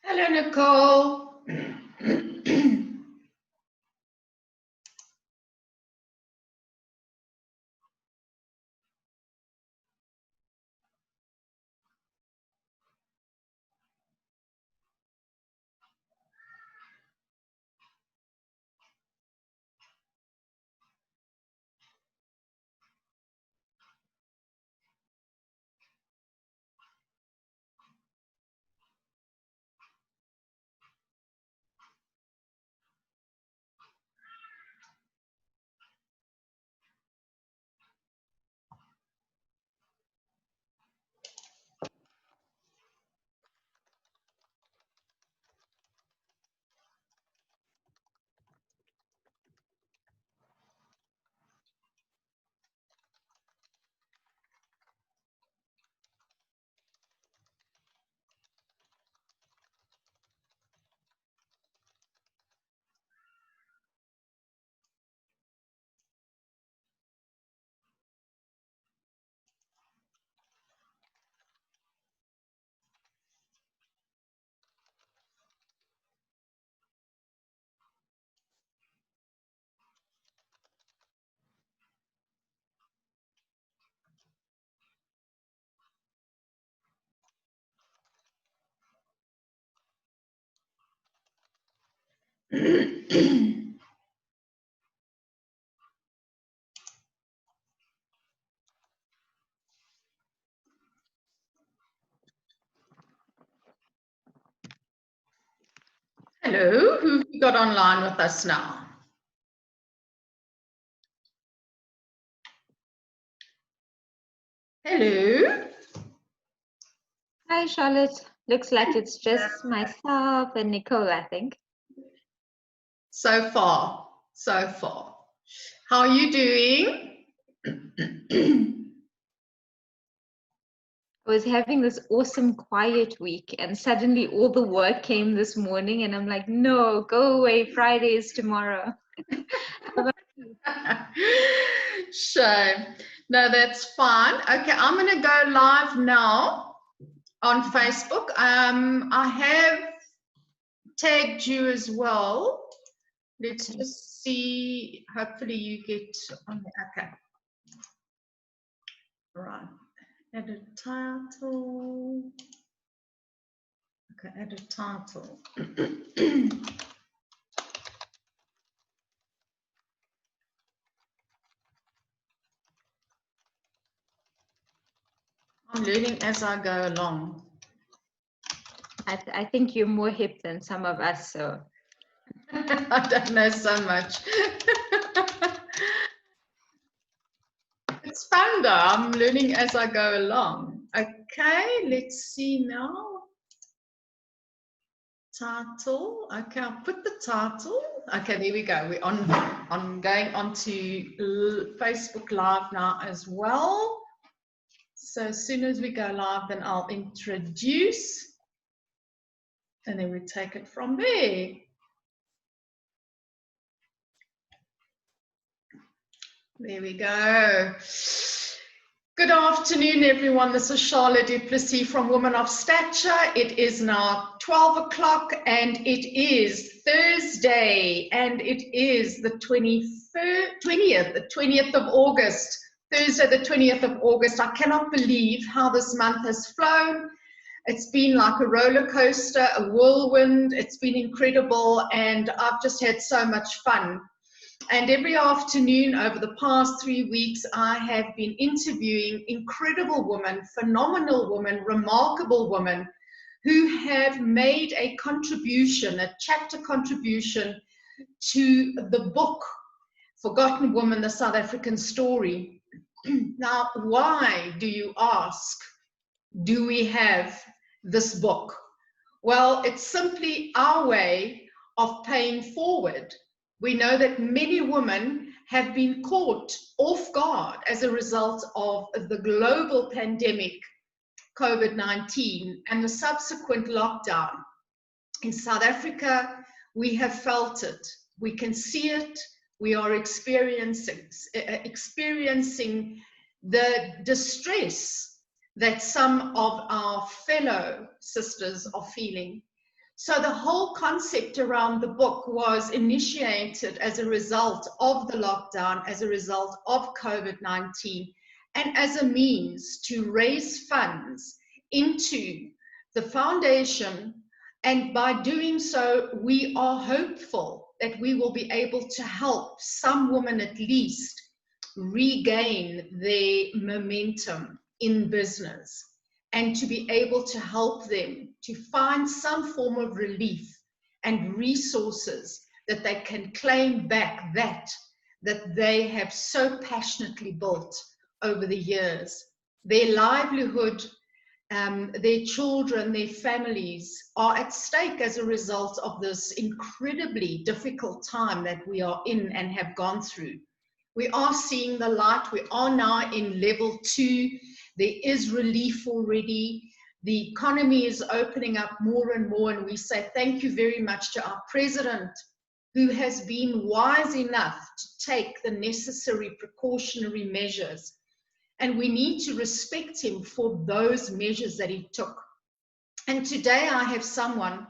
Hello, Nicole. Hello, who've we got online with us now? Hello. Hi, Charlotte. Looks like it's just myself and Nicole, I think. So far. How are you doing? I was having this awesome quiet week, and suddenly all the work came this morning, and I'm like, no, go away. Friday is tomorrow. Shame. No, that's fine. Okay, I'm going to go live now on Facebook. I have tagged you as well. Let's just see. Hopefully you get on the, okay. Right. Edit title. Okay, edit title. I'm learning as I go along. I think you're more hip than some of us, so. I don't know so much. It's fun though. I'm learning as I go along. Okay, let's see now. Title. Okay, I'll put the title. Okay, there we go. We're on going on to Facebook Live now as well. So as soon as we go live, then I'll introduce, and then we take it from there. There we go. Good afternoon, everyone. This is Charlotte du Plessis from Women of Stature. It is now 12 o'clock and it is Thursday, and it is the 20th of August. Thursday, the 20th of August. I cannot believe how this month has flown. It's been like a roller coaster, a whirlwind. It's been incredible, and I've just had so much fun. And every afternoon over the past 3 weeks, I have been interviewing incredible women, phenomenal women, remarkable women who have made a contribution, a chapter contribution to the book, Forgotten Woman, the South African Story. Now, why, do you ask, do we have this book? Well, it's simply our way of paying forward. We know that many women have been caught off guard as a result of the global pandemic, COVID-19, and the subsequent lockdown. In South Africa, we have felt it. We can see it. We are experiencing the distress that some of our fellow sisters are feeling. So the whole concept around the book was initiated as a result of the lockdown, as a result of COVID-19, and as a means to raise funds into the foundation. And by doing so, we are hopeful that we will be able to help some women at least regain their momentum in business, and to be able to help them to find some form of relief and resources that they can claim back that they have so passionately built over the years. Their livelihood, their children, their families are at stake as a result of this incredibly difficult time that we are in and have gone through. We are seeing the light. We are now in level 2. There is relief already. The economy is opening up more and more, and we say thank you very much to our president, who has been wise enough to take the necessary precautionary measures. And we need to respect him for those measures that he took. And today I have someone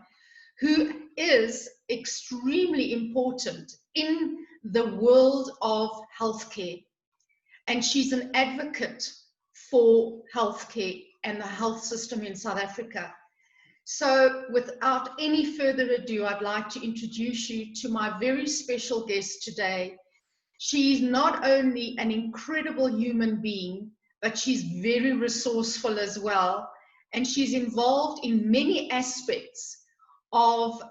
who is extremely important in the world of healthcare. And she's an advocate for healthcare and the health system in South Africa. So without any further ado, I'd like to introduce you to my very special guest today. She's not only an incredible human being, but she's very resourceful as well. And she's involved in many aspects of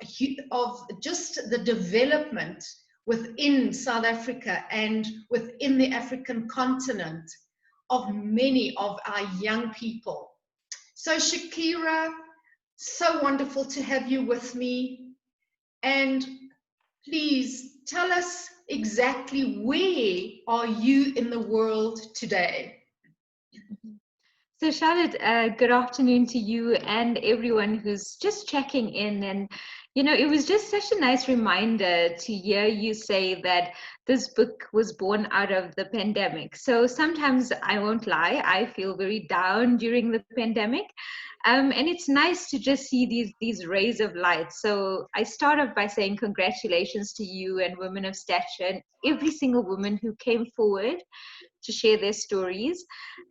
just the development within South Africa and within the African continent of many of our young people. So Shakira, so wonderful to have you with me. And please tell us exactly where are you in the world today? So Charlotte, good afternoon to you and everyone who's just checking in. And, you know, it was just such a nice reminder to hear you say that this book was born out of the pandemic. So sometimes, I won't lie, I feel very down during the pandemic. And it's nice to just see these rays of light. So I start off by saying congratulations to you and Women of Stature and every single woman who came forward to share their stories.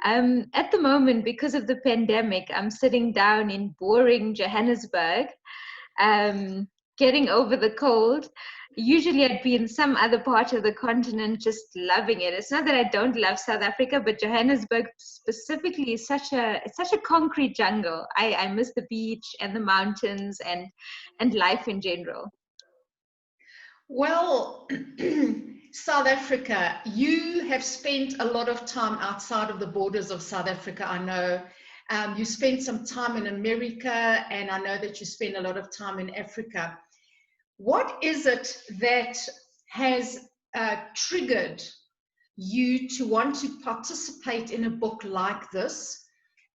At the moment, because of the pandemic, I'm sitting down in boring Johannesburg, getting over the cold. Usually I'd be in some other part of the continent just loving it. It's not that I don't love South Africa, but Johannesburg specifically is such a concrete jungle. I miss the beach and the mountains and life in general. Well, South Africa, you have spent a lot of time outside of the borders of South Africa, I know. You spent some time in America, and I know that you spend a lot of time in Africa. What is it that has triggered you to want to participate in a book like this?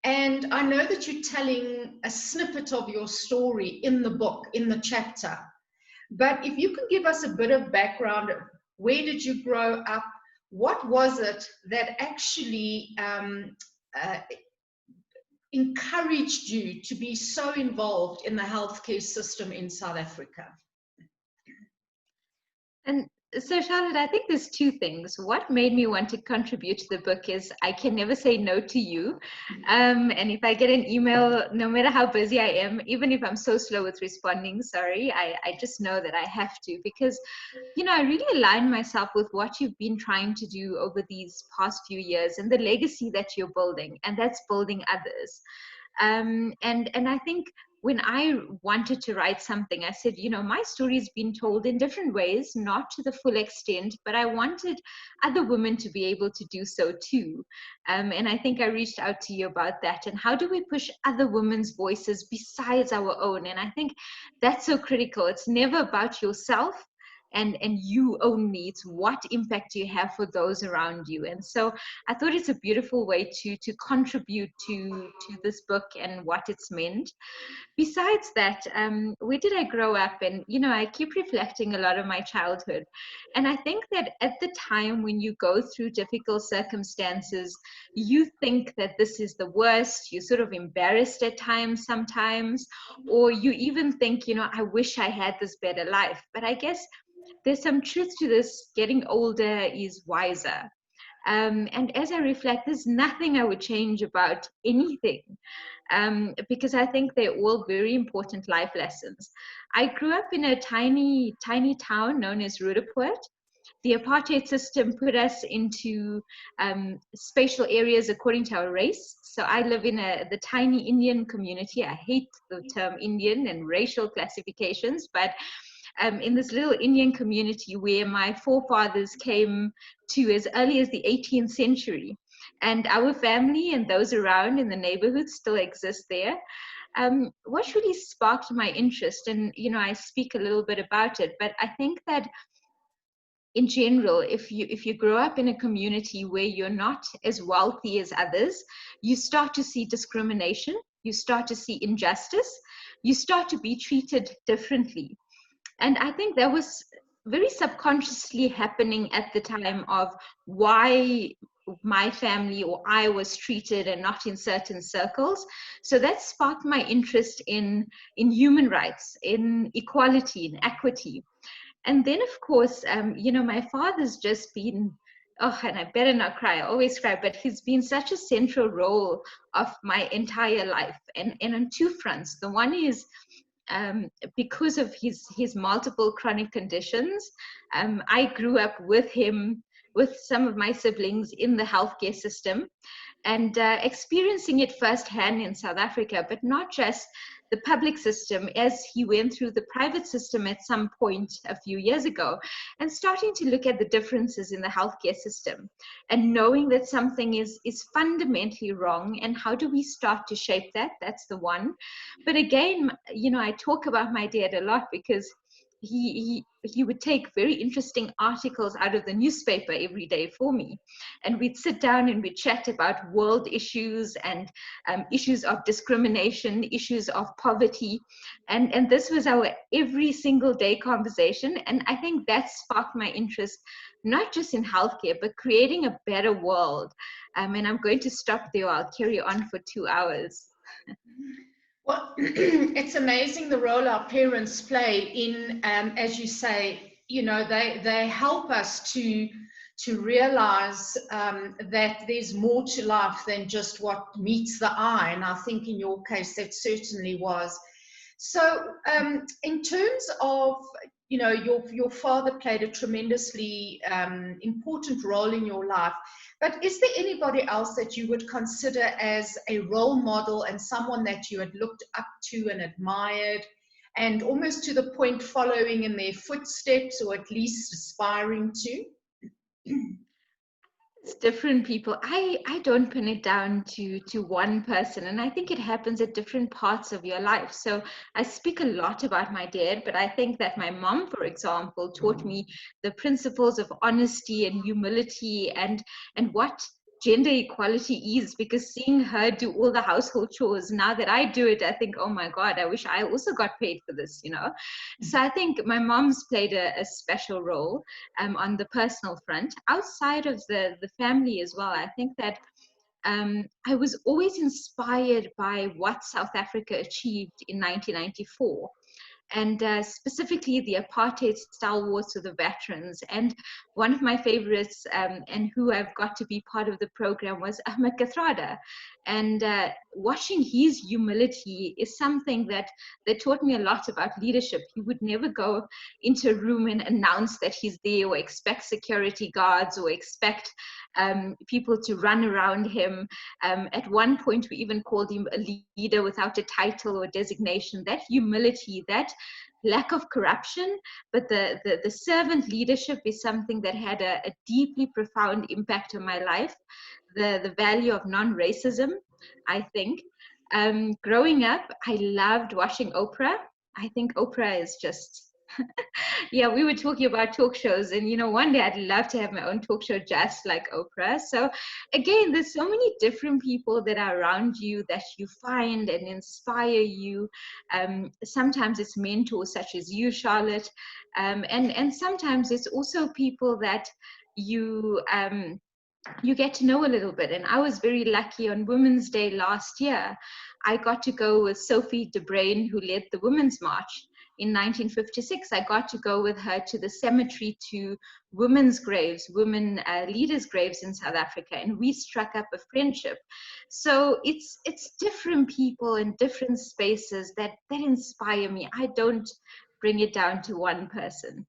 And I know that you're telling a snippet of your story in the book, in the chapter. But if you can give us a bit of background, where did you grow up? What was it that actually encouraged you to be so involved in the healthcare system in South Africa? And so, Charlotte, I think there's two things. What made me want to contribute to the book is I can never say no to you. And if I get an email, no matter how busy I am, even if I'm so slow with responding, sorry, I just know that I have to, because, you know, I really align myself with what you've been trying to do over these past few years and the legacy that you're building, and that's building others. And I think when I wanted to write something, I said, you know, my story's been told in different ways, not to the full extent, but I wanted other women to be able to do so too. And I think I reached out to you about that. And how do we push other women's voices besides our own? And I think that's so critical. It's never about yourself. and you only. It's what impact do you have for those around you. And so I thought it's a beautiful way to contribute to this book and what it's meant. Besides that, where did I grow up? And, you know, I keep reflecting a lot of my childhood. And I think that at the time when you go through difficult circumstances, you think that this is the worst. You're sort of embarrassed at times sometimes, or you even think, you know, I wish I had this better life. But I guess there's some truth to this. Getting older is wiser. And as I reflect, there's nothing I would change about anything, because I think they're all very important life lessons. I grew up in a tiny, tiny town known as Roodepoort. The apartheid system put us into spatial areas according to our race. So I live in the tiny Indian community. I hate the term Indian and racial classifications, but in this little Indian community where my forefathers came to as early as the 18th century. And our family and those around in the neighborhood still exist there. What really sparked my interest, and you know, I speak a little bit about it, but I think that in general, if you grow up in a community where you're not as wealthy as others, you start to see discrimination, you start to see injustice, you start to be treated differently. And I think that was very subconsciously happening at the time of why my family or I was treated and not in certain circles. So that sparked my interest in human rights, in equality, in equity. And then, of course, you know, my father's just been, oh, and I better not cry, I always cry, but he's been such a central role of my entire life. And on two fronts. The one is because of his multiple chronic conditions, I grew up with him, with some of my siblings in the healthcare system, and experiencing it firsthand in South Africa, but not just the public system, as he went through the private system at some point a few years ago, and starting to look at the differences in the healthcare system and knowing that something is fundamentally wrong, and how do we start to shape that? That's the one. But again, you know, I talk about my dad a lot because he would take very interesting articles out of the newspaper every day for me, and we'd sit down and we'd chat about world issues and issues of discrimination, issues of poverty, and this was our every single day conversation. And I think that sparked my interest, not just in healthcare, but creating a better world. And I'm going to stop there. I'll carry on for 2 hours. Well, it's amazing the role our parents play in, as you say, you know, they help us to realize that there's more to life than just what meets the eye. And I think in your case, that certainly was. So in terms of, you know, your father played a tremendously important role in your life. But is there anybody else that you would consider as a role model and someone that you had looked up to and admired, and almost to the point following in their footsteps, or at least aspiring to? It's different people. I don't pin it down to one person, and I think it happens at different parts of your life. So I speak a lot about my dad, but I think that my mom, for example, taught me the principles of honesty and humility, and what gender equality is, because seeing her do all the household chores, now that I do it, I think, oh my God, I wish I also got paid for this, you know. So I think my mom's played a special role on the personal front. Outside of the family as well, I think that I was always inspired by what South Africa achieved in 1994. And specifically the apartheid stalwarts of the veterans. And one of my favorites, and who I've got to be part of the program, was Ahmed Kathrada. And watching his humility is something that taught me a lot about leadership. He would never go into a room and announce that he's there, or expect security guards, or expect people to run around him. At one point, we even called him a leader without a title or designation. That humility, that lack of corruption, but the servant leadership is something that had a deeply profound impact on my life. The value of non-racism, I think. Growing up, I loved watching Oprah. I think Oprah is just Yeah, we were talking about talk shows, and one day I'd love to have my own talk show just like Oprah. So again, there's so many different people that are around you that you find and inspire you. Sometimes it's mentors such as you, Charlotte, and sometimes it's also people that you get to know a little bit. And I was very lucky on Women's Day last year. I got to go with Sophie de Bruyn, who led the Women's March in 1956. I got to go with her to the cemetery to women's graves, women leaders' graves in South Africa, and we struck up a friendship. So it's different people in different spaces that inspire me. I don't bring it down to one person.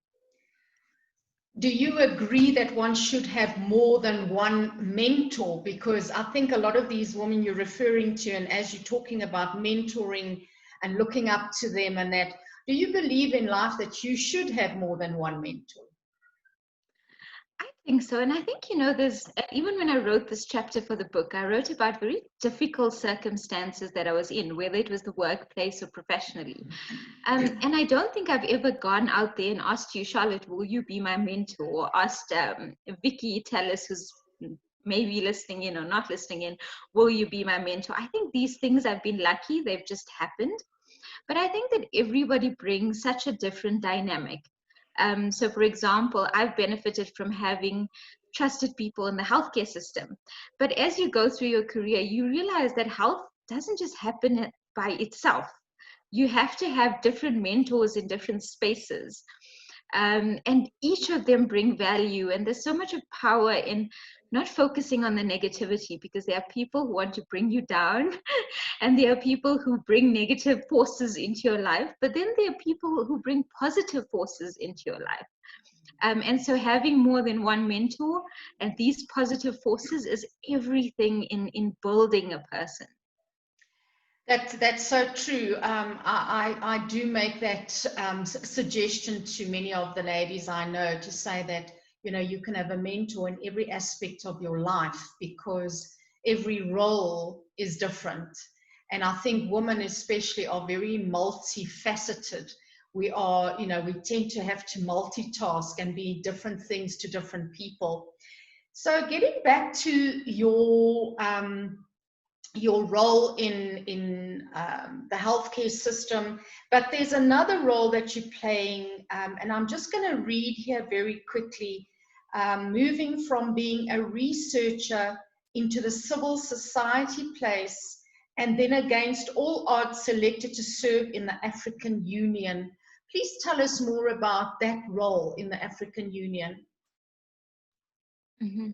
Do you agree that one should have more than one mentor? Because I think a lot of these women you're referring to, and as you're talking about mentoring and looking up to them and that, do you believe in life that you should have more than one mentor? I think so. And I think, there's, even when I wrote this chapter for the book, I wrote about very difficult circumstances that I was in, whether it was the workplace or professionally. And I don't think I've ever gone out there and asked you, Charlotte, will you be my mentor? Or asked Vicky Tellis, who's maybe listening in or not listening in, will you be my mentor? I think these things, I've been lucky, they've just happened. But I think that everybody brings such a different dynamic. So, for example, I've benefited from having trusted people in the healthcare system. But as you go through your career, you realize that health doesn't just happen by itself. You have to have different mentors in different spaces. And each of them bring value. And there's so much of power in not focusing on the negativity, because there are people who want to bring you down and there are people who bring negative forces into your life, but then there are people who bring positive forces into your life. And so having more than one mentor and these positive forces is everything in building a person. That's so true. I do make that suggestion to many of the ladies I know, to say that you can have a mentor in every aspect of your life, because every role is different. And I think women especially are very multifaceted. We are, we tend to have to multitask and be different things to different people. So getting back to your role in the healthcare system, but there's another role that you're playing, and I'm just going to read here very quickly, moving from being a researcher into the civil society place, and then against all odds selected to serve in the African Union. Please tell us more about that role in the African Union. Mm-hmm.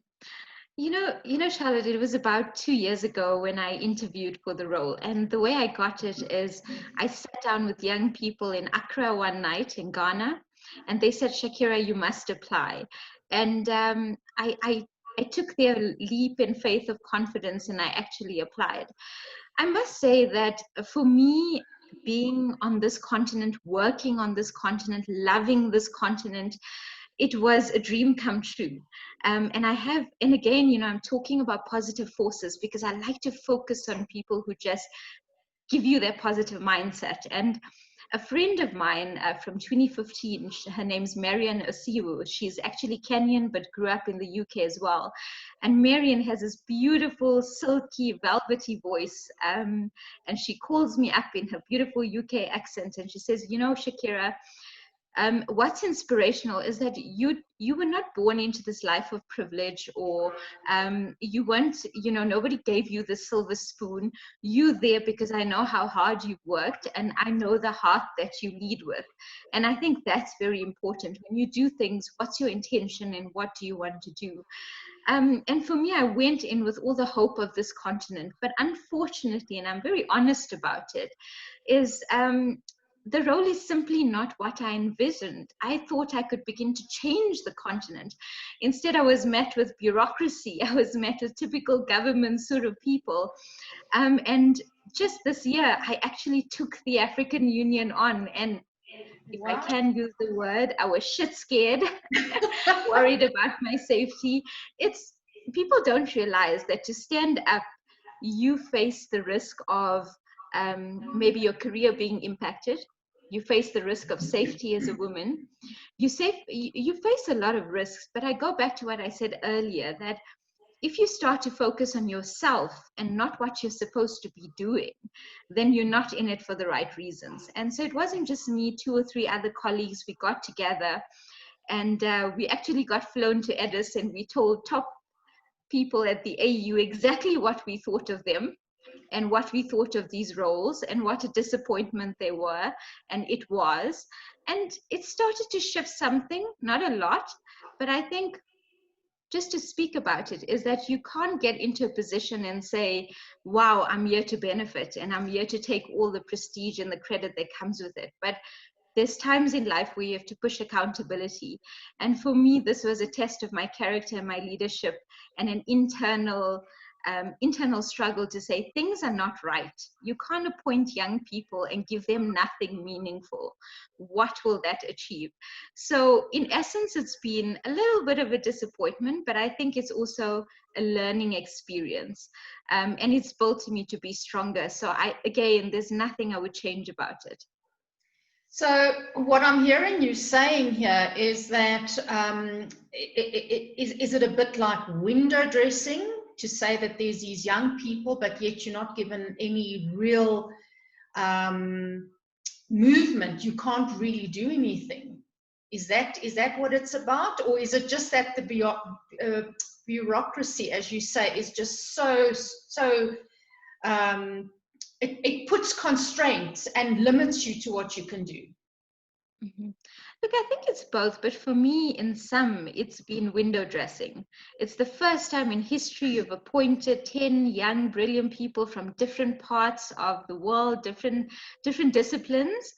Charlotte, it was about 2 years ago when I interviewed for the role. And the way I got it is I sat down with young people in Accra one night in Ghana, and they said, Shakira, you must apply. And I took their leap in faith of confidence and I actually applied. I must say that for me, being on this continent, working on this continent, loving this continent, it was a dream come true. And again, I'm talking about positive forces because I like to focus on people who just give you that positive mindset. And a friend of mine from 2015, her name's Marian Osiwu. She's actually Kenyan, but grew up in the UK as well. And Marian has this beautiful, silky, velvety voice. And she calls me up in her beautiful UK accent. And she says, Shakira, what's inspirational is that you were not born into this life of privilege, or you weren't, nobody gave you the silver spoon. You there because I know how hard you've worked and I know the heart that you lead with. And I think that's very important. When you do things, what's your intention and what do you want to do? And for me, I went in with all the hope of this continent, but unfortunately, and I'm very honest about it, is the role is simply not what I envisioned. I thought I could begin to change the continent. Instead, I was met with bureaucracy. I was met with typical government sort of people. And just this year, I actually took the African Union on. And if I can use the word, I was shit scared, worried about my safety. People don't realize that to stand up, you face the risk of maybe your career being impacted. you face the risk of safety as a woman. You face a lot of risks, but I go back to what I said earlier, that if you start to focus on yourself and not what you're supposed to be doing, then you're not in it for the right reasons. And so it wasn't just me, 2 or 3 other colleagues, we got together and we actually got flown to Addis, and we told top people at the AU exactly what we thought of them and what we thought of these roles and what a disappointment they were. And it was. And it started to shift something, not a lot, but I think just to speak about it is that you can't get into a position and say, wow, I'm here to benefit and I'm here to take all the prestige and the credit that comes with it. But there's times in life where you have to push accountability. And for me, this was a test of my character and my leadership and an internal struggle to say things are not right. You can't appoint young people and give them nothing meaningful. What will that achieve? So in essence, it's been a little bit of a disappointment, but I think it's also a learning experience. And it's built me to be stronger. So there's nothing I would change about it. So what I'm hearing you saying here is that is it a bit like window dressing, to say that there's these young people, but yet you're not given any real movement? You can't really do anything. Is that what it's about? Or is it just that the bureaucracy, as you say, is just so it puts constraints and limits you to what you can do? Mm-hmm. Look, I think it's both, but for me, in some, it's been window dressing. It's the first time in history you've appointed 10 young, brilliant people from different parts of the world, different disciplines,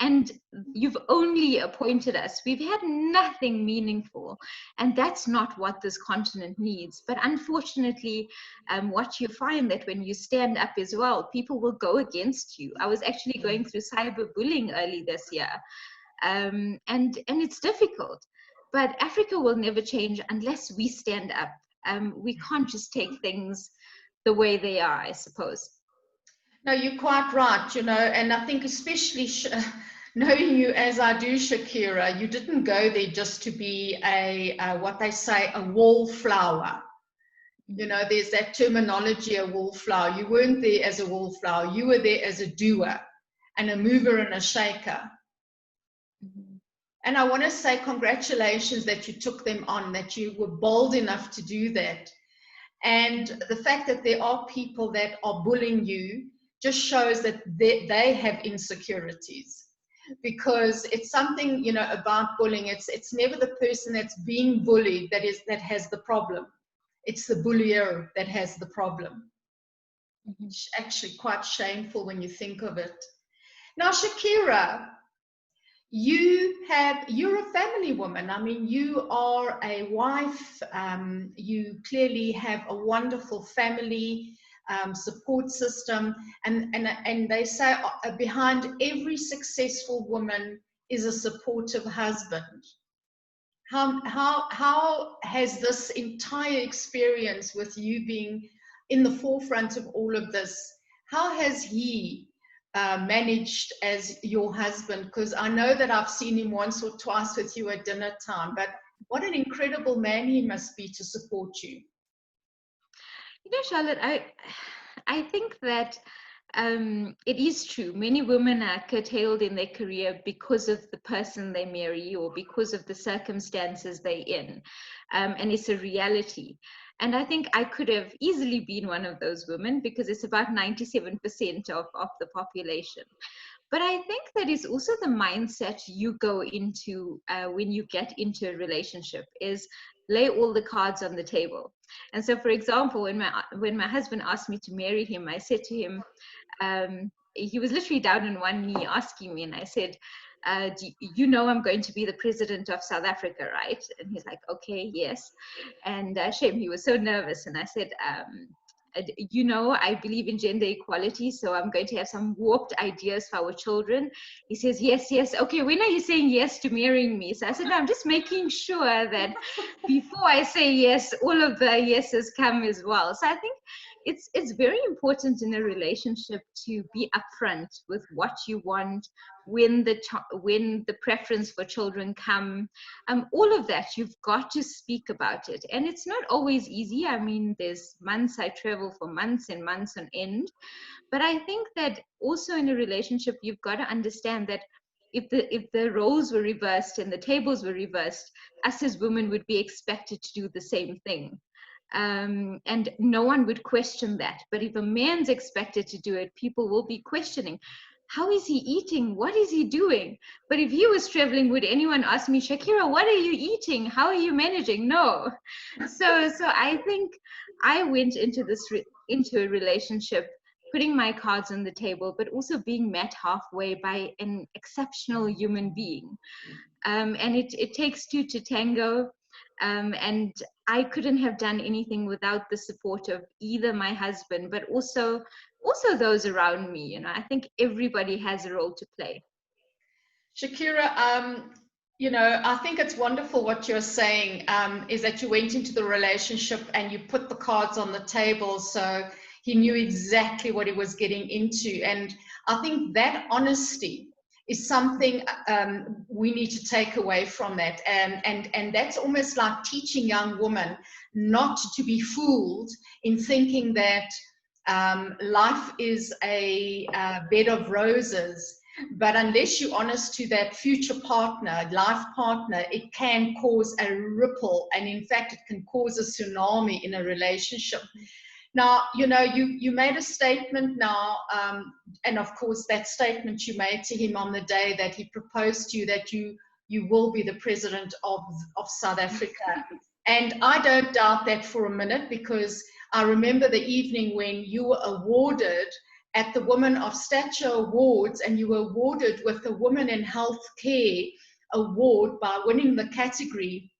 and you've only appointed us. We've had nothing meaningful, and that's not what this continent needs. But unfortunately, what you find that when you stand up as well, people will go against you. I was actually going through cyberbullying early this year. And it's difficult, but Africa will never change unless we stand up. We can't just take things the way they are, I suppose. No, you're quite right, and I think especially knowing you as I do, Shakira, you didn't go there just to be what they say, a wallflower. There's that terminology, a wallflower. You weren't there as a wallflower. You were there as a doer and a mover and a shaker. And I want to say congratulations that you took them on, that you were bold enough to do that. And the fact that there are people that are bullying you just shows that they have insecurities. Because it's something, about bullying, it's never the person that's being bullied that has the problem. It's the bullier that has the problem. It's actually quite shameful when you think of it. Now, Shakira, you're a family woman. I mean, you are a wife. You clearly have a wonderful family support system, and they say behind every successful woman is a supportive husband. How has this entire experience with you being in the forefront of all of this, how has he managed as your husband? Because I know that I've seen him once or twice with you at dinner time, but what an incredible man he must be to support you. Charlotte, I think that it is true. Many women are curtailed in their career because of the person they marry or because of the circumstances they're in. And it's a reality. And I think I could have easily been one of those women, because it's about 97% of the population. But I think that is also the mindset you go into when you get into a relationship, is lay all the cards on the table. And so, for example, when my husband asked me to marry him, I said to him, he was literally down on one knee asking me, and I said, I'm going to be the president of South Africa, right? And he's like, okay, yes. And shame, he was so nervous. And I said, I believe in gender equality, so I'm going to have some warped ideas for our children. He says, yes. Okay, when are you saying yes to marrying me? So I said, no, I'm just making sure that before I say yes, all of the yeses come as well. So I think it's very important in a relationship to be upfront with what you want, when the preference for children come, all of that. You've got to speak about it, and it's not always easy. I mean, there's months I travel for months and months on end, but I think that also in a relationship you've got to understand that if the roles were reversed and the tables were reversed, us as women would be expected to do the same thing. And no one would question that. But if a man's expected to do it, people will be questioning, how is he eating? What is he doing? But if he was traveling, would anyone ask me, Shakira, what are you eating? How are you managing? No. So I think I went into into a relationship putting my cards on the table, but also being met halfway by an exceptional human being. And it takes two to tango. And I couldn't have done anything without the support of either my husband, but also those around me. You know, I think everybody has a role to play. Shakira, you know, I think it's wonderful what you're saying, is that you went into the relationship and you put the cards on the table so he knew exactly what he was getting into. And I think that honesty is something we need to take away from that. And that's almost like teaching young women not to be fooled in thinking that life is a bed of roses. But unless you're honest to that future partner, life partner, it can cause a ripple. And in fact, it can cause a tsunami in a relationship. Now, you know, you made a statement now, and of course, that statement you made to him on the day that he proposed to you, that you will be the president of South Africa. And I don't doubt that for a minute, because I remember the evening when you were awarded at the Women of Stature Awards, and you were awarded with the Women in Healthcare Award by winning the category.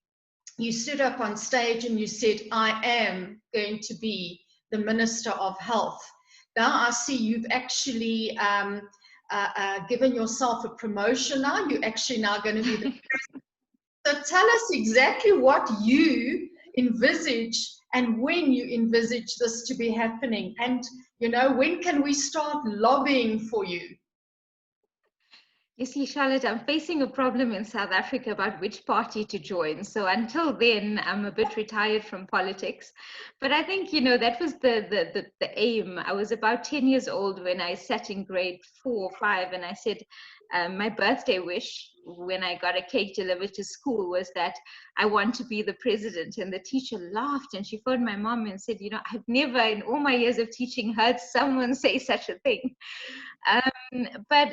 You stood up on stage and you said, I am going to be the Minister of Health. Now I see you've actually given yourself a promotion now. You're actually now going to be the president. So tell us exactly what you envisage and when you envisage this to be happening. And, you know, when can we start lobbying for you? You see, Charlotte, I'm facing a problem in South Africa about which party to join. So until then, I'm a bit retired from politics. But I think, you know, that was the aim. I was about 10 years old when I sat in grade 4 or 5, and I said, my birthday wish when I got a cake delivered to school was that I want to be the president. And the teacher laughed, and she phoned my mom and said, you know, I've never in all my years of teaching heard someone say such a thing. But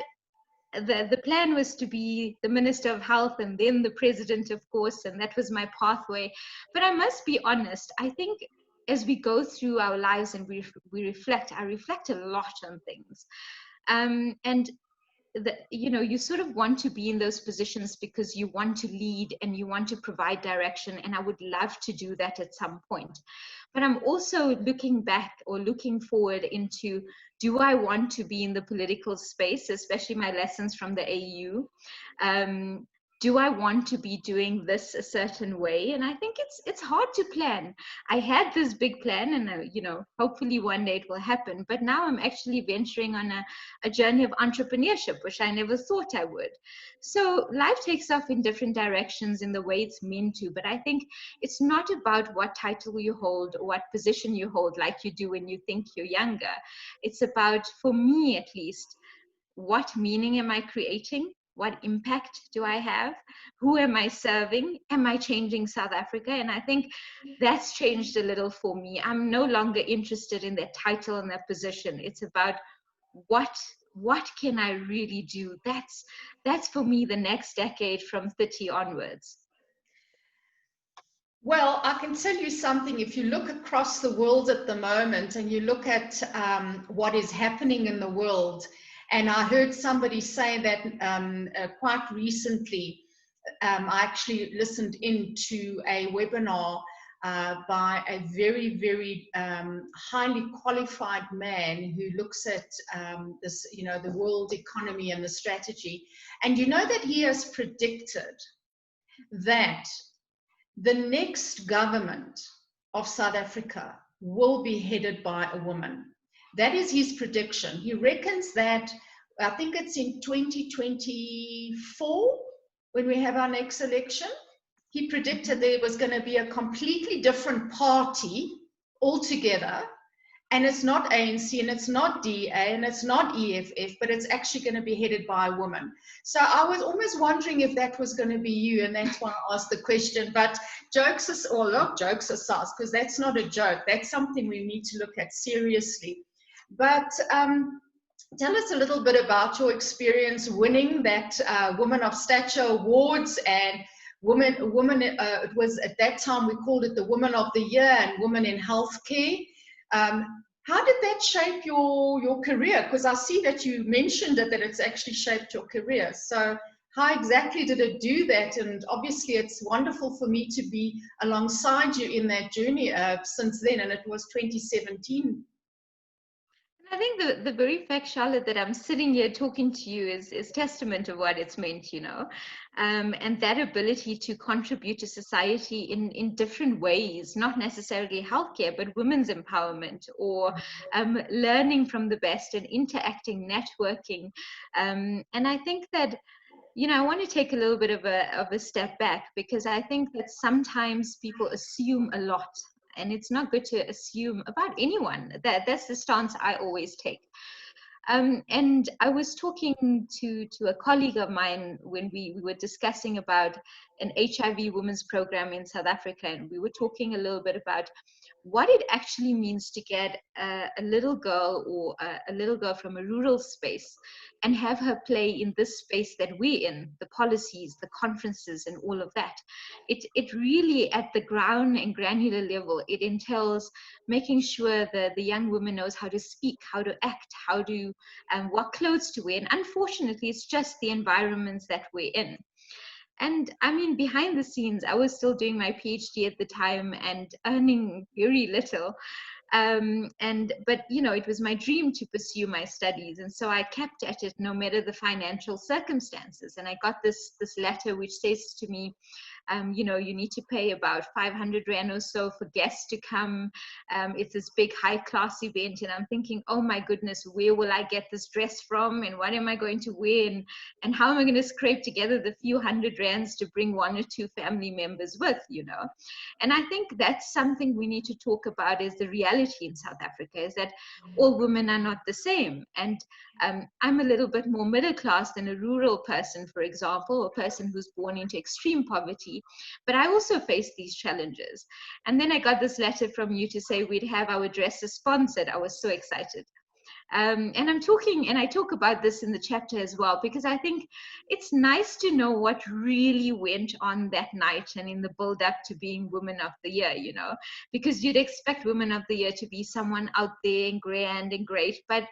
the plan was to be the Minister of Health and then the president, of course, and that was my pathway. But I must be honest, I think as we go through our lives and we reflect, I reflect a lot on things. And you know, you sort of want to be in those positions because you want to lead and you want to provide direction, and I would love to do that at some point. But I'm also looking back or looking forward into, do I want to be in the political space, especially my lessons from the AU? Do I want to be doing this a certain way? And I think it's hard to plan. I had this big plan, and you know, hopefully one day it will happen. But now I'm actually venturing on a journey of entrepreneurship, which I never thought I would. So life takes off in different directions in the way it's meant to. But I think it's not about what title you hold or what position you hold, like you do when you think you're younger. It's about, for me at least, what meaning am I creating? What impact do I have? Who am I serving? Am I changing South Africa? And I think that's changed a little for me. I'm no longer interested in that title and that position. It's about what can I really do? That's for me the next decade from 30 onwards. Well, I can tell you something. If you look across the world at the moment and you look at what is happening in the world, and I heard somebody say that quite recently, I actually listened into a webinar by a very, very highly qualified man who looks at this, you know, the world economy and the strategy. And you know that he has predicted that the next government of South Africa will be headed by a woman. That is his prediction. He reckons that, I think it's in 2024, when we have our next election, he predicted there was going to be a completely different party altogether. And it's not ANC and it's not DA and it's not EFF, but it's actually going to be headed by a woman. So I was almost wondering if that was going to be you, and that's why I asked the question. But jokes aside, or not jokes aside, because that's not a joke. That's something we need to look at seriously. But tell us a little bit about your experience winning that Woman of Stature Awards and it was at that time we called it the Woman of the Year and Women in Healthcare. How did that shape your career? Because I see that you mentioned it, that it's actually shaped your career. So how exactly did it do that? And obviously it's wonderful for me to be alongside you in that journey since then, and it was 2017. I think the very fact, Charlotte, that I'm sitting here talking to you is testament of what it's meant, you know, and that ability to contribute to society in different ways, not necessarily healthcare, but women's empowerment or learning from the best and interacting, networking. And I think that, you know, I want to take a little bit of a step back, because I think that sometimes people assume a lot, and it's not good to assume about anyone. That's the stance I always take. And I was talking to a colleague of mine when we were discussing about an HIV women's program in South Africa, and we were talking a little bit about what it actually means to get a little girl or a little girl from a rural space and have her play in this space that we're in, the policies, the conferences, and all of that. It really, at the ground and granular level, it entails making sure that the young woman knows how to speak, how to act, how to what clothes to wear. And unfortunately, it's just the environments that we're in. And I mean, behind the scenes, I was still doing my PhD at the time and earning very little. But you know, it was my dream to pursue my studies, and so I kept at it no matter the financial circumstances. And I got this letter which says to me, you know, you need to pay about 500 Rand or so for guests to come. It's this big high class event. And I'm thinking, oh my goodness, where will I get this dress from? And what am I going to wear? And how am I going to scrape together the few hundred Rands to bring one or two family members with, you know? And I think that's something we need to talk about, is the reality in South Africa, is that all women are not the same. And I'm a little bit more middle class than a rural person, for example, or a person who's born into extreme poverty. But I also face these challenges. And then I got this letter from you to say we'd have our dresses sponsored. I was so excited. And I talk about this in the chapter as well, because I think it's nice to know what really went on that night and in the build up to being Women of the Year, you know, because you'd expect Women of the Year to be someone out there and grand and great, but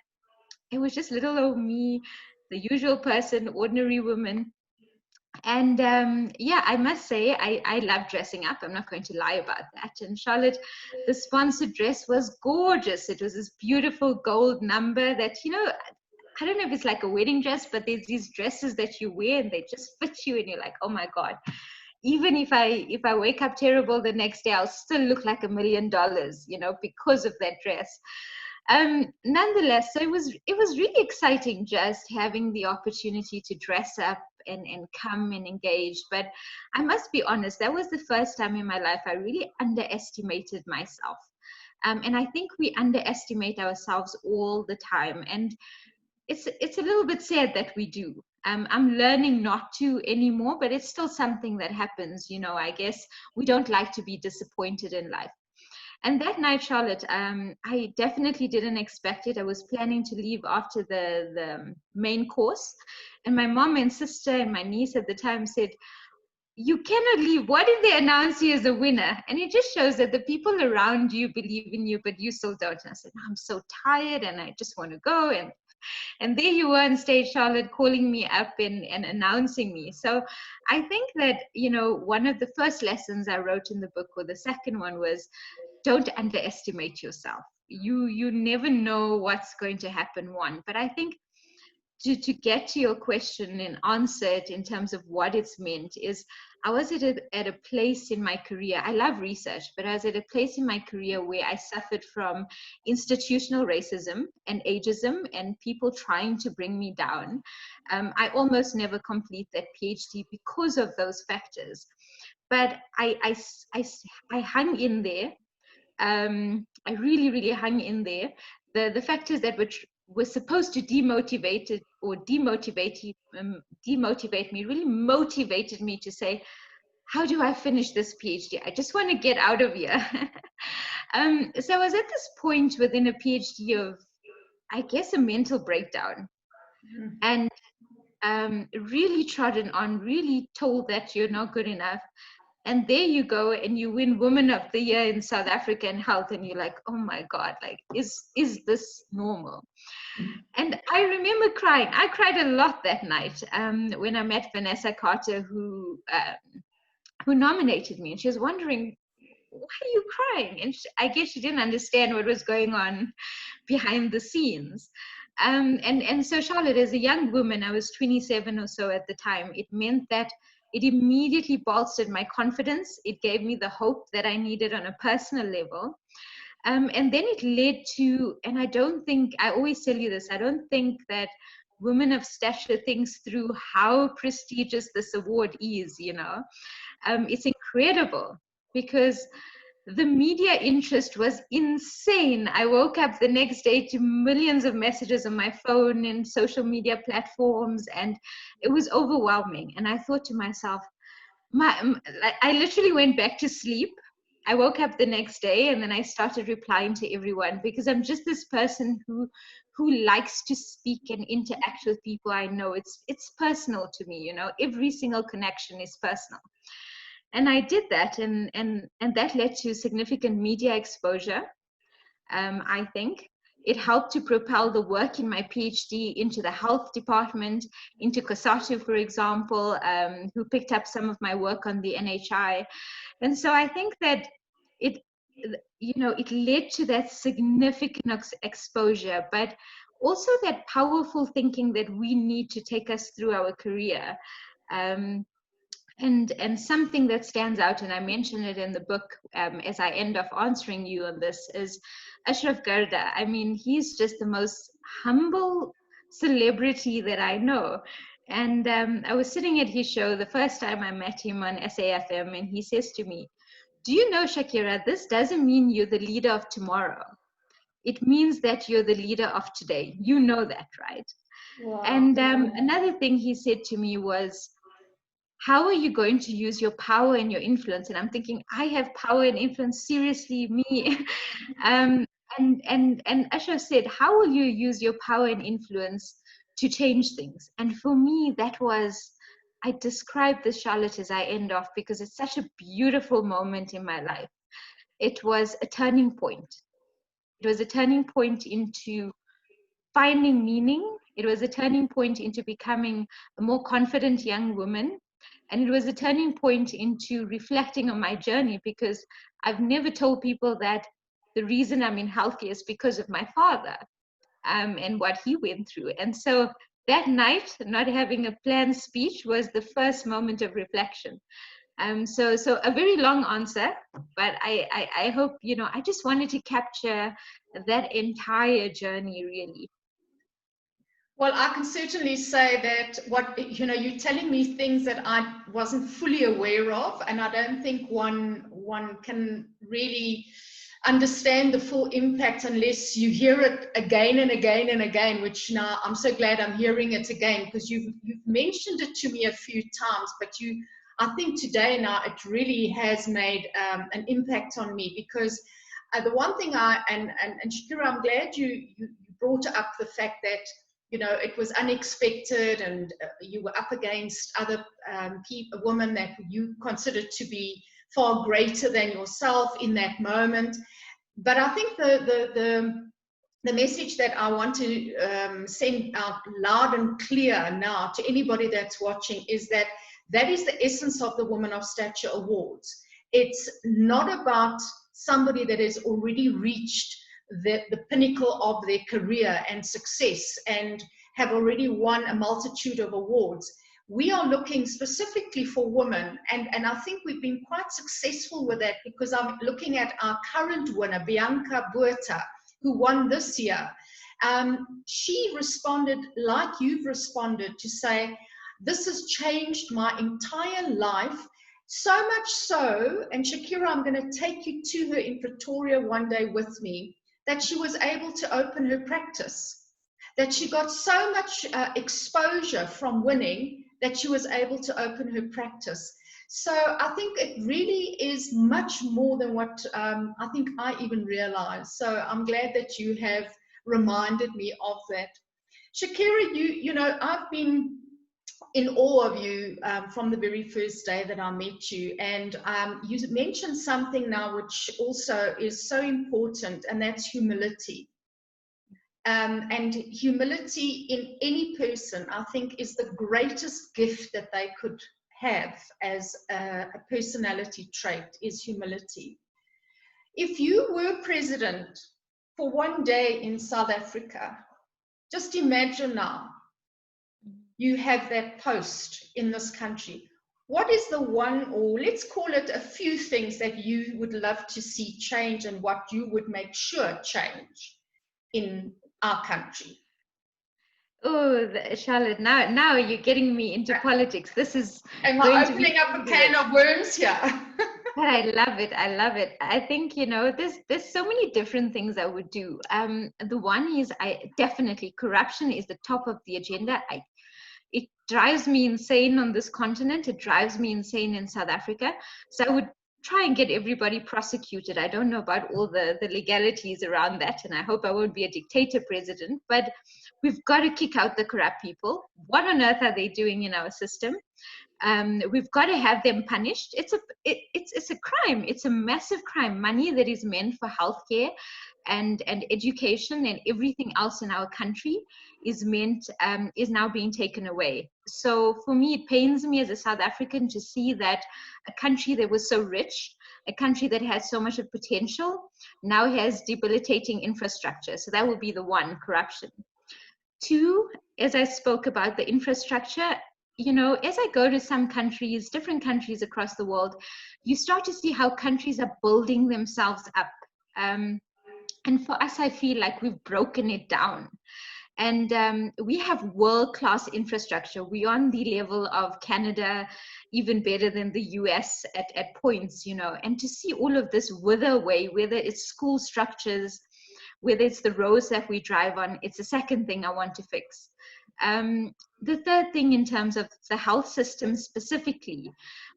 it was just little old me, the usual person, ordinary woman. And yeah, I must say, I love dressing up. I'm not going to lie about that. And Charlotte, the sponsored dress was gorgeous. It was this beautiful gold number that, you know, I don't know if it's like a wedding dress, but there's these dresses that you wear and they just fit you and you're like, oh my God. Even if I wake up terrible the next day, I'll still look like $1 million, you know, because of that dress. Nonetheless, so it was really exciting just having the opportunity to dress up and come and engage. But I must be honest, that was the first time in my life I really underestimated myself. And I think we underestimate ourselves all the time. And it's a little bit sad that we do. I'm learning not to anymore, but it's still something that happens. You know, I guess we don't like to be disappointed in life. And that night, Charlotte, I definitely didn't expect it. I was planning to leave after the main course. And my mom and sister and my niece at the time said, you cannot leave. What if they announce you as a winner? And it just shows that the people around you believe in you, but you still don't. And I said, I'm so tired and I just want to go. And there you were on stage, Charlotte, calling me up and announcing me. So I think that, you know, one of the first lessons I wrote in the book, or the second one, was don't underestimate yourself. You never know what's going to happen, one. But I think to get to your question and answer it in terms of what it's meant is, I was at a place in my career. I love research, but I was at a place in my career where I suffered from institutional racism and ageism and people trying to bring me down. I almost never complete that PhD because of those factors. But I hung in there. I really, really hung in there. The factors that were supposed to demotivate it or demotivate me really motivated me to say, how do I finish this PhD? I just want to get out of here. So I was at this point within a PhD of, I guess, a mental breakdown, and really trodden on, really told that you're not good enough. And there you go, and you win Woman of the Year in South Africa in health, and you're like, oh my God, like, is this normal? And I remember crying. I cried a lot that night when I met Vanessa Carter, who nominated me, and she was wondering, why are you crying? And I guess she didn't understand what was going on behind the scenes. And so Charlotte, as a young woman, I was 27 or so at the time, it meant that it immediately bolstered my confidence. It gave me the hope that I needed on a personal level. And then it led to, and I always tell you this, I don't think that Women of Stature thinks through how prestigious this award is, you know. It's incredible because the media interest was insane. I woke up the next day to millions of messages on my phone and social media platforms, and it was overwhelming. And I thought to myself, I literally went back to sleep. I woke up the next day and then I started replying to everyone because I'm just this person who likes to speak and interact with people I know. It's personal to me, you know. Every single connection is personal. And I did that, and that led to significant media exposure. I think it helped to propel the work in my PhD into the health department, into COSATU, for example, who picked up some of my work on the NHI. And so I think that it led to that significant exposure, but also that powerful thinking that we need to take us through our career. And something that stands out, and I mentioned it in the book as I end off answering you on this, is Ashraf Garda. I mean, he's just the most humble celebrity that I know. And I was sitting at his show the first time I met him on SAFM, and he says to me, do you know, Shakira, this doesn't mean you're the leader of tomorrow. It means that you're the leader of today. You know that, right? Wow. And another thing he said to me was, how are you going to use your power and your influence? And I'm thinking, I have power and influence, seriously, me. And Ashraf said, how will you use your power and influence to change things? And for me, that was, I describe this, Charlotte, as I end off, because it's such a beautiful moment in my life. It was a turning point. It was a turning point into finding meaning. It was a turning point into becoming a more confident young woman. And it was a turning point into reflecting on my journey, because I've never told people that the reason I'm in healthcare is because of my father and what he went through. And so that night, not having a planned speech was the first moment of reflection. So a very long answer, but I hope, I just wanted to capture that entire journey, really. Well, I can certainly say that you're telling me things that I wasn't fully aware of, and I don't think one can really understand the full impact unless you hear it again and again and again, which now I'm so glad I'm hearing it again, because you've mentioned it to me a few times, but I think today now it really has made an impact on me, because the one thing and Shakira, I'm glad you brought up the fact that it was unexpected, and you were up against other women that you considered to be far greater than yourself in that moment. But I think the message that I want to send out loud and clear now to anybody that's watching is that is the essence of the Woman of Stature Awards. It's not about somebody that has already reached the pinnacle of their career and success and have already won a multitude of awards. We are looking specifically for women, and I think we've been quite successful with that, because I'm looking at our current winner, Bianca Buerta, who won this year. She responded like you've responded, to say, this has changed my entire life, so much so, and Shakira, I'm going to take you to her in Pretoria one day with me, that she was able to open her practice, that she got so much exposure from winning that she was able to open her practice. So I think it really is much more than what I think I even realized. So I'm glad that you have reminded me of that. Shakira, you know, I've been in awe of you from the very first day that I met you. And you mentioned something now which also is so important, and that's humility. And humility in any person, I think, is the greatest gift that they could have as a personality trait, is humility. If you were president for one day in South Africa, just imagine now, you have that post in this country. What is the one, or let's call it a few things, that you would love to see change, and what you would make sure change in our country? Oh, Charlotte, now you're getting me into politics. This is Am going I to be opening up a can of worms here? But I love it. I love it. I think, you know, there's so many different things I would do. The one is, I definitely, corruption is the top of the agenda. It drives me insane on this continent. It drives me insane in South Africa. So I would try and get everybody prosecuted. I don't know about all the legalities around that, and I hope I won't be a dictator president, but we've got to kick out the corrupt people. What on earth are they doing in our system? We've got to have them punished. It's a crime. It's a massive crime. Money that is meant for healthcare and education and everything else in our country is now being taken away. So for me, it pains me as a South African to see that a country that was so rich, a country that has so much of potential, now has debilitating infrastructure. So that would be the one, corruption. Two, as I spoke about the infrastructure, you know, as I go to some countries, different countries across the world, you start to see how countries are building themselves up. And for us, I feel like we've broken it down. And we have world-class infrastructure. We're on the level of Canada, even better than the US at points, you know. And to see all of this wither away, whether it's school structures, whether it's the roads that we drive on, it's the second thing I want to fix. The third thing, in terms of the health system specifically,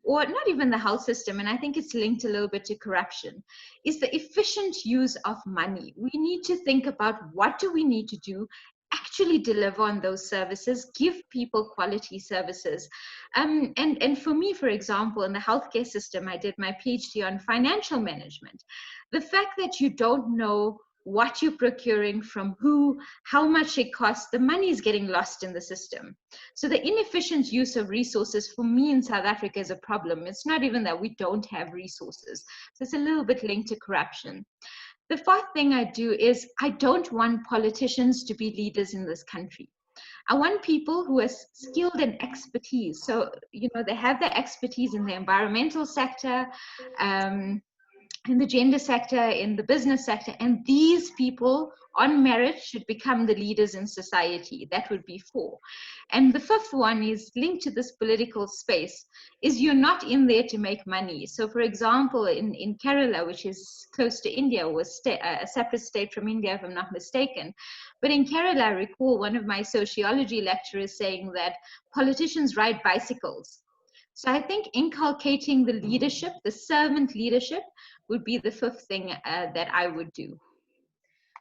or not even the health system, and I think it's linked a little bit to corruption, is the efficient use of money. We need to think about, what do we need to do, actually deliver on those services, give people quality services. And for me, for example, in the healthcare system, I did my PhD on financial management. The fact that you don't know what you're procuring from who, how much it costs, the money is getting lost in the system. So the inefficient use of resources for me in South Africa is a problem. It's not even that we don't have resources. So it's a little bit linked to corruption. The fourth thing I do is, I don't want politicians to be leaders in this country. I want people who are skilled and expertise. So, you know, they have their expertise in the environmental sector, in the gender sector, in the business sector, and these people on merit should become the leaders in society. That would be 4. And the fifth one is linked to this political space, is you're not in there to make money. So for example, in Kerala, which is close to India, was a separate state from India, if I'm not mistaken. But in Kerala, I recall one of my sociology lecturers saying that politicians ride bicycles. So I think inculcating the leadership, the servant leadership, would be the fifth thing that I would do.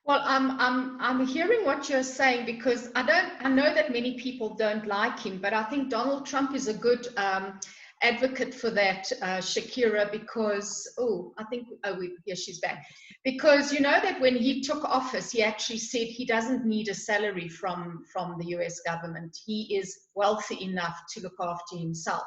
Well, I'm hearing what you're saying, because I know that many people don't like him, but I think Donald Trump is a good advocate for that, Shakira, because here she's back. Because you know that when he took office, he actually said he doesn't need a salary from the US government. He is wealthy enough to look after himself.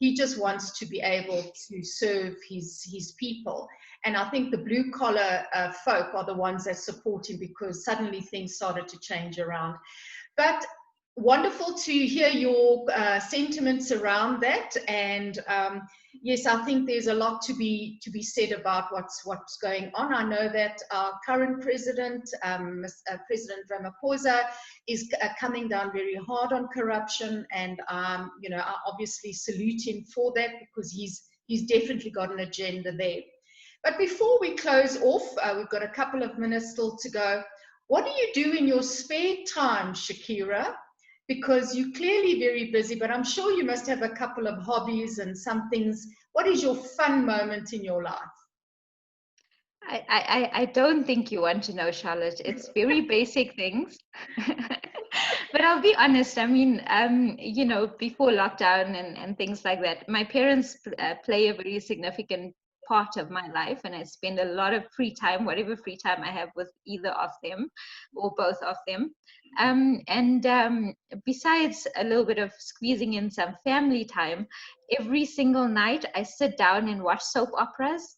He just wants to be able to serve his people. And I think the blue collar folk are the ones that support him, because suddenly things started to change around. But wonderful to hear your sentiments around that. And yes, I think there's a lot to be said about what's going on. I know that our current president, President Ramaphosa, is coming down very hard on corruption, and you know, I obviously salute him for that, because he's definitely got an agenda there. But before we close off, we've got a couple of minutes still to go. What do you do in your spare time, Shakira? Because you're clearly very busy, but I'm sure you must have a couple of hobbies and some things. What is your fun moment in your life? I don't think you want to know, Charlotte. It's very basic things. But I'll be honest, I mean, you know, before lockdown and things like that, my parents play a very significant part of my life, and I spend a lot of free time, whatever free time I have, with either of them or both of them. And besides a little bit of squeezing in some family time, every single night I sit down and watch soap operas.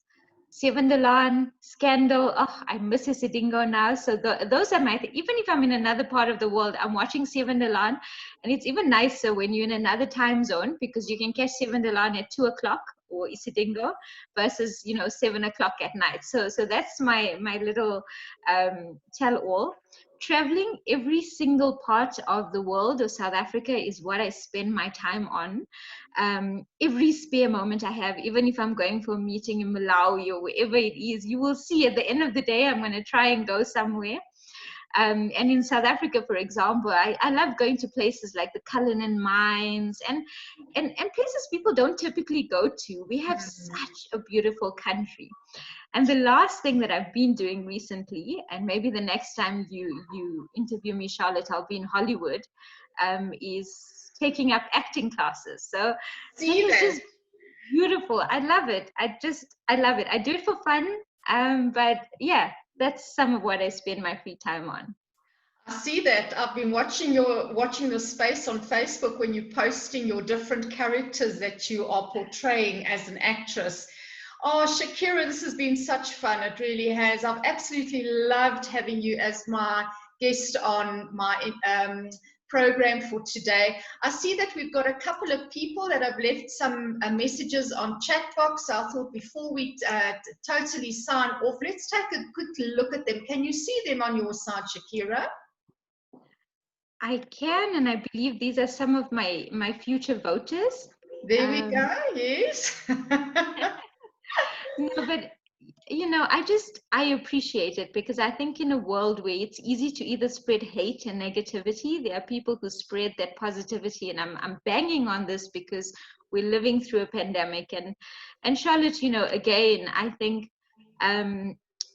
Seven Delan, Scandal. Oh, I miss Isidingo now. So those are even if I'm in another part of the world, I'm watching Seven Delan. And it's even nicer when you're in another time zone, because you can catch Seven Delan at 2 o'clock or Isidingo versus, you know, 7 o'clock at night. So that's my little tell all. Traveling every single part of the world of South Africa is what I spend my time on. Every spare moment I have, even if I'm going for a meeting in Malawi or wherever it is, you will see at the end of the day, I'm going to try and go somewhere. And in South Africa, for example, I love going to places like the Cullinan mines and places people don't typically go to. We have such a beautiful country. And the last thing that I've been doing recently, and maybe the next time you interview me, Charlotte, I'll be in Hollywood, is taking up acting classes. So it's just beautiful. I love it. I love it. I do it for fun. But yeah, that's some of what I spend my free time on. I see that. I've been watching the space on Facebook when you're posting your different characters that you are portraying as an actress. Oh, Shakira, this has been such fun. It really has. I've absolutely loved having you as my guest on my program for today. I see that we've got a couple of people that have left some messages on chat box. So I thought before we totally sign off, let's take a quick look at them. Can you see them on your side, Shakira? I can, and I believe these are some of my future voters. There we go, yes. No, but you know, I appreciate it, because I think in a world where it's easy to either spread hate and negativity, there are people who spread that positivity, and I'm banging on this because we're living through a pandemic. And Charlotte, you know, again, I think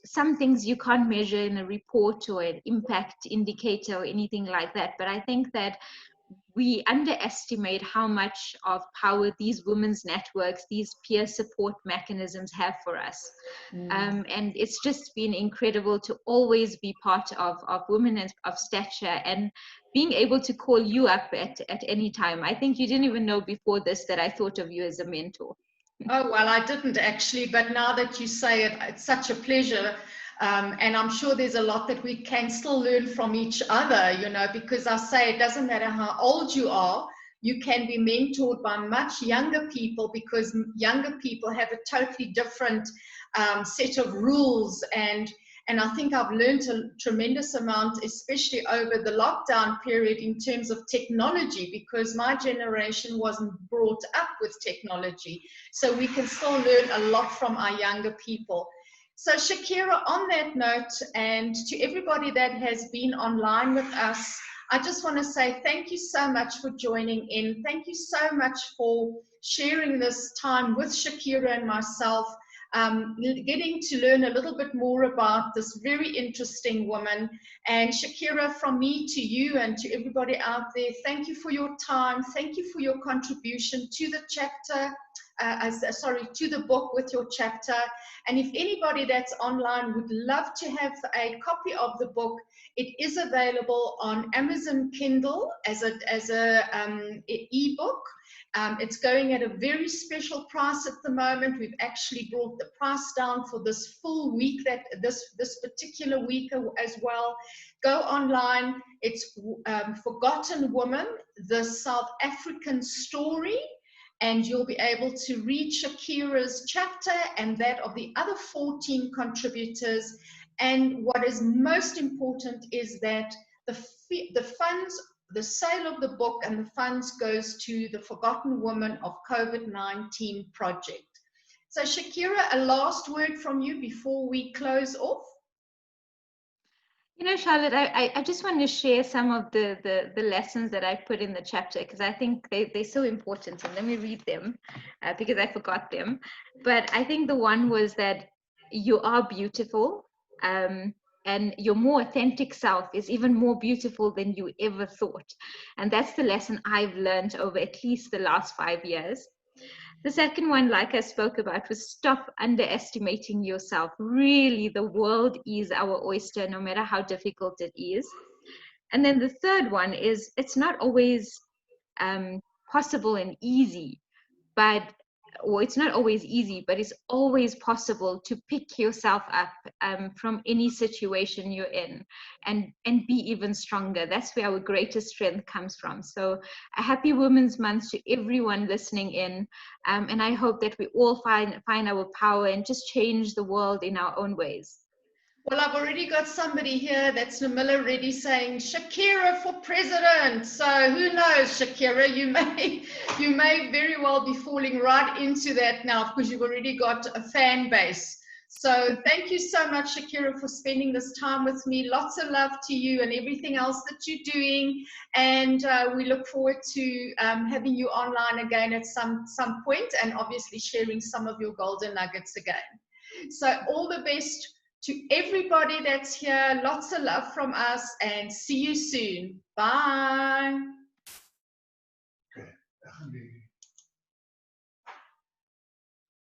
some things you can't measure in a report or an impact indicator or anything like that, but I think that we underestimate how much of power these women's networks, these peer support mechanisms have for us. And it's just been incredible to always be part of women of stature, and being able to call you up at any time. I think you didn't even know before this that I thought of you as a mentor. Oh, well, I didn't actually, but now that you say it, it's such a pleasure. And I'm sure there's a lot that we can still learn from each other, you know, because I say it doesn't matter how old you are, you can be mentored by much younger people, because younger people have a totally different set of rules. And I think I've learned a tremendous amount, especially over the lockdown period, in terms of technology, because my generation wasn't brought up with technology. So we can still learn a lot from our younger people. So Shakira, on that note, and to everybody that has been online with us, I just want to say thank you so much for joining in. Thank you so much for sharing this time with Shakira and myself, getting to learn a little bit more about this very interesting woman. And Shakira, from me to you and to everybody out there, thank you for your time. Thank you for your contribution to the chapter. To the book with your chapter. And if anybody that's online would love to have a copy of the book, it is available on Amazon Kindle as a ebook. It's going at a very special price at the moment. We've actually brought the price down for this full week, this particular week as well. Go online. It's Forgotten Woman, the South African story, and you'll be able to read Shakira's chapter and that of the other 14 contributors. And what is most important is that the funds, the sale of the book and the funds goes to the Forgotten Woman of COVID-19 project. So Shakira, a last word from you before we close off? You know, Charlotte, I just want to share some of the lessons that I put in the chapter, because I think they're so important. And let me read them because I forgot them. But I think the one was that you are beautiful, and your more authentic self is even more beautiful than you ever thought. And that's the lesson I've learned over at least the last 5 years. The second one, like I spoke about, was stop underestimating yourself. Really, the world is our oyster, no matter how difficult it is. And then the third one is it's not always possible and easy, or it's not always easy, but it's always possible to pick yourself up from any situation you're in and be even stronger. That's where our greatest strength comes from. So a happy Women's Month to everyone listening in. And I hope that we all find our power and just change the world in our own ways. Well, I've already got somebody here, that's Namila Reddy, saying Shakira for president. So who knows, Shakira, you may very well be falling right into that now because you've already got a fan base. So thank you so much, Shakira, for spending this time with me. Lots of love to you and everything else that you're doing. And we look forward to having you online again at some point, and obviously sharing some of your golden nuggets again. So all the best to everybody that's here. Lots of love from us, and see you soon. Bye.